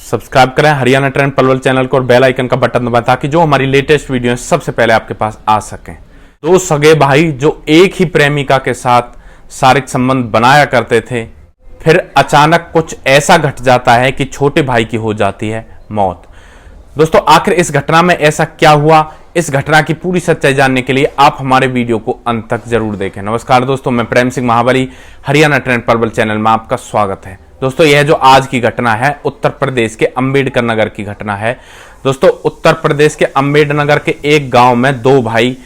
Subscribe करें Haryana trend Palwal channel को और बेल आइकन का बटन दबाएं ताकि जो हमारी लेटेस्ट वीडियो है सबसे पहले आपके पास आ सकें। दो सगे भाई जो एक ही प्रेमिका के साथ शारीरिक संबंध बनाया करते थे, फिर अचानक कुछ ऐसा घट जाता है कि छोटे भाई की हो जाती है मौत। दोस्तों, आखिर इस घटना में ऐसा क्या हुआ, इस घटना की पूरी सच्चाई जानने के लिए आप हमारे वीडियो को अंत तक जरूर देखें। नमस्कार दोस्तों, मैं प्रेम सिंह महाबली, हरियाणा ट्रेंड पलवल चैनल में आपका स्वागत है। दोस्तों, यह जो आज की घटना है उत्तर प्रदेश के अंबेडकर नगर की घटना है। दोस्तों, उत्तर प्रदेश के अंबेडकर नगर के एक गांव में दो भाई,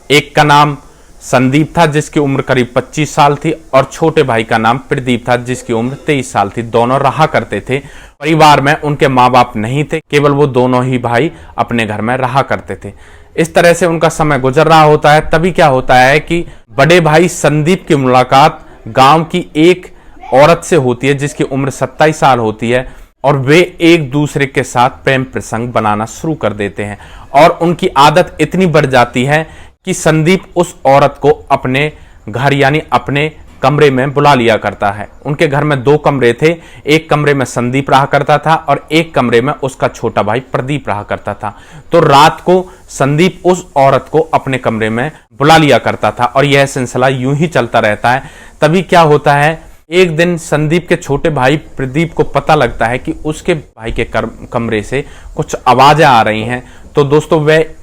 एक का नाम संदीप था जिसकी उम्र करीब 25 साल थी और छोटे भाई का नाम प्रदीप था जिसकी उम्र 23 साल थी। दोनों रहा करते थे। परिवार में उनके माँ बाप नहीं थे, केवल वो दोनों ही भाई अपने घर में रहा करते थे। इस तरह से उनका समय गुजर रहा होता है। तभी क्या होता है कि बड़े भाई संदीप की मुलाकात गांव की एक औरत से होती है जिसकी उम्र 27 साल होती है और वे एक दूसरे के साथ प्रेम प्रसंग बनाना शुरू कर देते हैं और उनकी आदत इतनी बढ़ जाती है कि संदीप उस औरत को अपने घर यानी अपने कमरे में बुला लिया करता है। उनके घर में दो कमरे थे, एक कमरे में संदीप रहा करता था और एक कमरे में उसका छोटा भाई प्रदीप रहा करता था। तो रात को संदीप उस औरत को अपने कमरे में बुला लिया करता था और यह सिलसिला यूं ही चलता रहता है। तभी क्या होता है, एक दिन संदीप के छोटे भाई प्रदीप को पता लगता है कि उसके भाई के कमरे से कुछ आवाजें आ रही हैं। तो दोस्तों,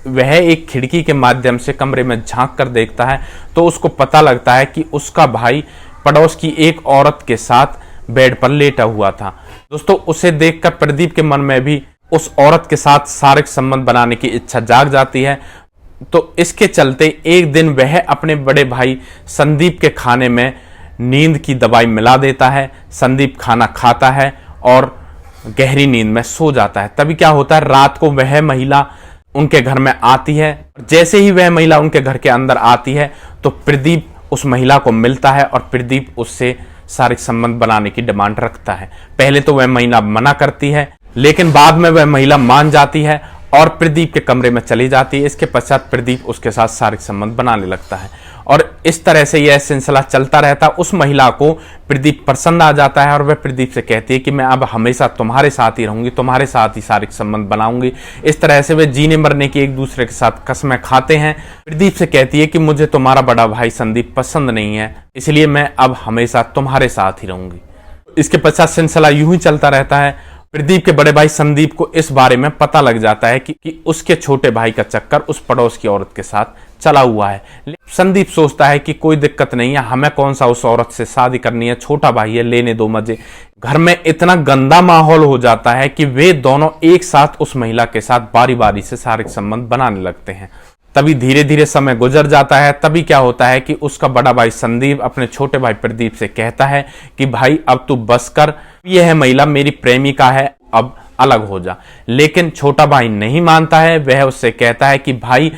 वह एक खिड़की के माध्यम से कमरे में झांक कर देखता है तो उसको पता लगता है कि उसका भाई पड़ोस की एक औरत के साथ बेड पर लेटा हुआ था। दोस्तों, उसे देखकर प्रदीप के मन में भी उस औरत के साथ शारीरिक संबंध बनाने की इच्छा जाग जाती है। तो इसके चलते एक दिन वह अपने बड़े भाई संदीप के खाने में नींद की दवाई मिला देता है। संदीप खाना खाता है और गहरी नींद में सो जाता है। तभी क्या होता है, रात को वह महिला उनके घर में आती है। जैसे ही वह महिला उनके घर के अंदर आती है तो प्रदीप उस महिला को मिलता है और प्रदीप उससे शारीरिक संबंध बनाने की डिमांड रखता है। पहले तो वह महिला मना करती है, लेकिन बाद में वह महिला मान जाती है और प्रदीप के कमरे में चली जाती है। इसके पश्चात प्रदीप उसके साथ शारीरिक संबंध बनाने लगता है और इस तरह से यह सिलसिला चलता रहता है। उस महिला को प्रदीप पसंद आ जाता है और वह प्रदीप से कहती है कि मैं अब हमेशा तुम्हारे साथ ही रहूंगी, तुम्हारे साथ ही शारीरिक संबंध बनाऊंगी। इस तरह से वे जीने मरने की एक दूसरे के साथ कसमें खाते हैं। प्रदीप से कहती है कि मुझे तुम्हारा बड़ा भाई संदीप पसंद नहीं है, इसलिए मैं अब हमेशा तुम्हारे साथ ही रहूंगी। इसके पश्चात सिलसिला यूं ही चलता रहता है। प्रदीप के बड़े भाई संदीप को इस बारे में पता लग जाता है कि उसके छोटे भाई का चक्कर उस पड़ोस की औरत के साथ चला हुआ है। संदीप सोचता है कि कोई दिक्कत नहीं है, हमें कौन सा उस औरत से शादी करनी है, छोटा भाई है, लेने दो मजे। घर में इतना गंदा माहौल हो जाता है कि वे दोनों एक साथ उस महिला के साथ बारी बारी से शारीरिक संबंध बनाने लगते हैं। तभी धीरे धीरे समय गुजर जाता है। तभी क्या होता है कि उसका बड़ा भाई संदीप अपने छोटे भाई प्रदीप से कहता है कि भाई अब तू बस कर, यह महिला मेरी प्रेमिका है, अब अलग हो जा। लेकिन छोटा भाई नहीं मानता है। वह उससे कहता है कि भाई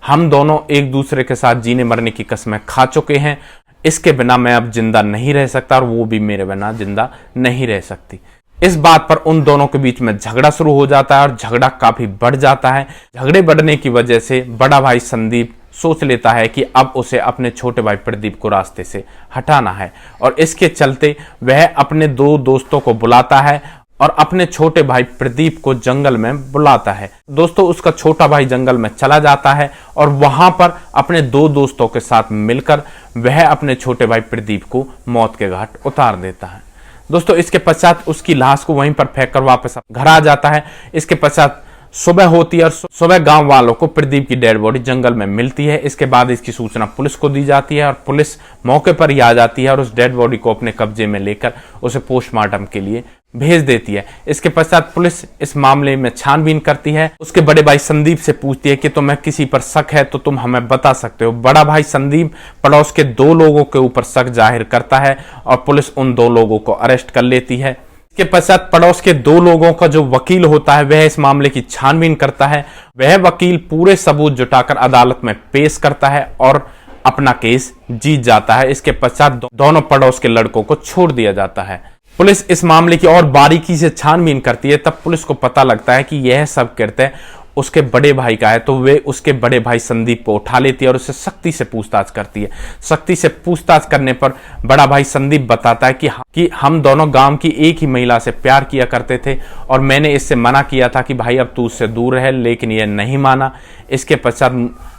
हम दोनों एक दूसरे के साथ जीने मरने की कसमें खा चुके हैं, इसके बिना मैं अब जिंदा नहीं रह सकता और वो भी मेरे बिना जिंदा नहीं रह सकती। इस बात पर उन दोनों के बीच में झगड़ा शुरू हो जाता है और झगड़ा काफी बढ़ जाता है। झगड़े बढ़ने की वजह से बड़ा भाई संदीप सोच लेता है कि अब उसे अपने छोटे भाई प्रदीप को रास्ते से हटाना है और इसके चलते वह अपने दो दोस्तों को बुलाता है और अपने छोटे भाई प्रदीप को जंगल में बुलाता है। दोस्तों, उसका छोटा भाई जंगल में चला जाता है और वहां पर अपने दो दोस्तों के साथ मिलकर वह अपने छोटे भाई प्रदीप को मौत के घाट उतार देता है। दोस्तों, इसके पश्चात उसकी लाश को वहीं पर फेंक कर वापस घर आ जाता है। इसके पश्चात सुबह होती है और सुबह गांव वालों को प्रदीप की डेड बॉडी जंगल में मिलती है। इसके बाद इसकी सूचना पुलिस को दी जाती है और पुलिस मौके पर ही आ जाती है और उस डेड बॉडी को अपने कब्जे में लेकर उसे पोस्टमार्टम के लिए भेज देती है। इसके पश्चात पुलिस इस मामले में छानबीन करती है। उसके बड़े भाई संदीप से पूछती है कि तुम्हें किसी पर शक है तो तुम हमें बता सकते हो। बड़ा भाई संदीप पड़ोस के दो लोगों के ऊपर शक जाहिर करता है और पुलिस उन दो लोगों को अरेस्ट कर लेती है। इसके पश्चात पड़ोस के दो लोगों का जो वकील होता है वह इस मामले की छानबीन करता है। वह वकील पूरे सबूत जुटाकर अदालत में पेश करता है और अपना केस जीत जाता है। इसके पश्चात दोनों पड़ोस के लड़कों को छोड़ दिया जाता है। पुलिस इस मामले की और बारीकी से छानबीन करती है। तब पुलिस को पता लगता है कि यह सब कृत्य उसके बड़े भाई का है तो वे उसके बड़े भाई संदीप को उठा लेती है और उससे सख्ती से पूछताछ करती है। सख्ती से पूछताछ करने पर बड़ा भाई संदीप बताता है कि हम दोनों गांव की एक ही महिला से प्यार किया करते थे और मैंने इससे मना किया था कि भाई अब तू उससे दूर रहे, लेकिन यह नहीं माना। इसके पश्चात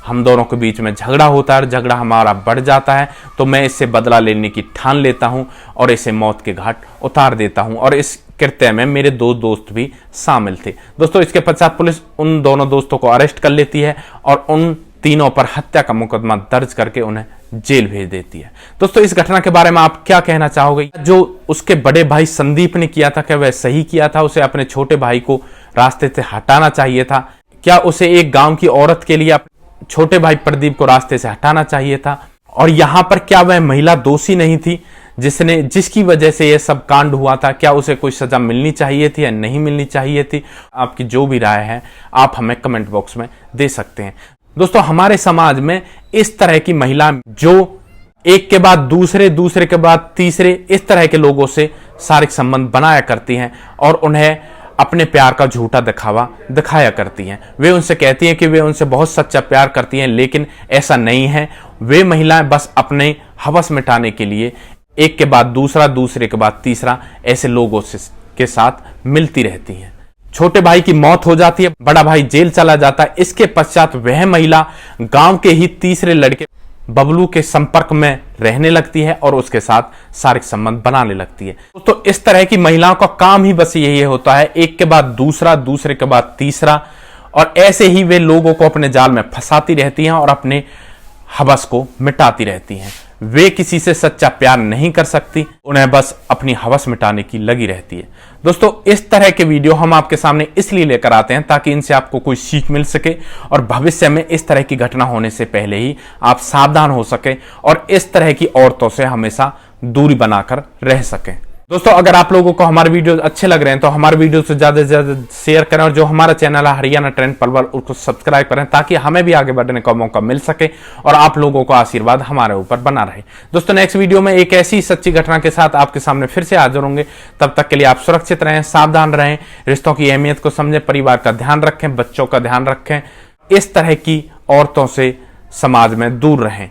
हम दोनों के बीच में झगड़ा होता है और झगड़ा हमारा बढ़ जाता है, तो मैं इससे बदला लेने की ठान लेता हूं और इसे मौत के घाट उतार देता हूं। और इस कृत्य में मेरे 2 दोस्त भी शामिल थे। दोस्तों, इसके पश्चात पुलिस उन दोनों दोस्तों को अरेस्ट कर लेती है और उन तीनों पर हत्या का मुकदमा दर्ज करके उन्हें जेल भेज देती है। दोस्तों, इस घटना के बारे में आप क्या कहना चाहोगे? जो उसके बड़े भाई संदीप ने किया था, क्या वह सही किया था? उसे अपने छोटे भाई को रास्ते से हटाना चाहिए था? क्या उसे एक गांव की औरत के लिए छोटे भाई प्रदीप को रास्ते से हटाना चाहिए था? और यहां पर क्या वह महिला दोषी नहीं थी जिसकी वजह से यह सब कांड हुआ था? क्या उसे कोई सजा मिलनी चाहिए थी या नहीं मिलनी चाहिए थी? आपकी जो भी राय है आप हमें कमेंट बॉक्स में दे सकते हैं। दोस्तों, हमारे समाज में इस तरह की महिला जो एक के बाद दूसरे, दूसरे के बाद तीसरे, इस तरह के लोगों से शारीरिक संबंध बनाया करती हैं और उन्हें अपने प्यार का झूठा दिखावा दिखाया करती हैं। वे उनसे कहती हैं कि वे उनसे बहुत सच्चा प्यार करती हैं, लेकिन ऐसा नहीं है। वे महिलाएं बस अपने हवस मिटाने के लिए एक के बाद दूसरा, दूसरे के बाद तीसरा ऐसे लोगों के साथ मिलती रहती हैं। छोटे भाई की मौत हो जाती है, बड़ा भाई जेल चला जाता है। इसके पश्चात वह महिला गांव के ही तीसरे लड़के बबलू के संपर्क में रहने लगती है और उसके साथ शारीरिक संबंध बनाने लगती है। तो इस तरह की महिलाओं का काम ही बस यही होता है, एक के बाद दूसरा, दूसरे के बाद तीसरा, और ऐसे ही वे लोगों को अपने जाल में फंसाती रहती हैं और अपने हवस को मिटाती रहती हैं। वे किसी से सच्चा प्यार नहीं कर सकती, उन्हें बस अपनी हवस मिटाने की लगी रहती है। दोस्तों, इस तरह के वीडियो हम आपके सामने इसलिए लेकर आते हैं ताकि इनसे आपको कोई सीख मिल सके और भविष्य में इस तरह की घटना होने से पहले ही आप सावधान हो सके और इस तरह की औरतों से हमेशा दूरी बनाकर रह सकें। दोस्तों, अगर आप लोगों को हमारे वीडियो अच्छे लग रहे हैं तो हमारे वीडियो से ज्यादा से ज्यादा शेयर करें और जो हमारा चैनल है हरियाणा ट्रेंड पलवल उसको सब्सक्राइब करें ताकि हमें भी आगे बढ़ने का मौका मिल सके और आप लोगों का आशीर्वाद हमारे ऊपर बना रहे। दोस्तों, नेक्स्ट वीडियो में एक ऐसी सच्ची घटना के साथ आपके सामने फिर से हाजिर होंगे। तब तक के लिए आप सुरक्षित रहें, सावधान रहें, रिश्तों की अहमियत को समझें, परिवार का ध्यान रखें, बच्चों का ध्यान रखें, इस तरह की औरतों से समाज में दूर रहें,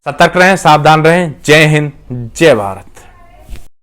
सतर्क रहें, सावधान रहें। जय हिंद, जय भारत।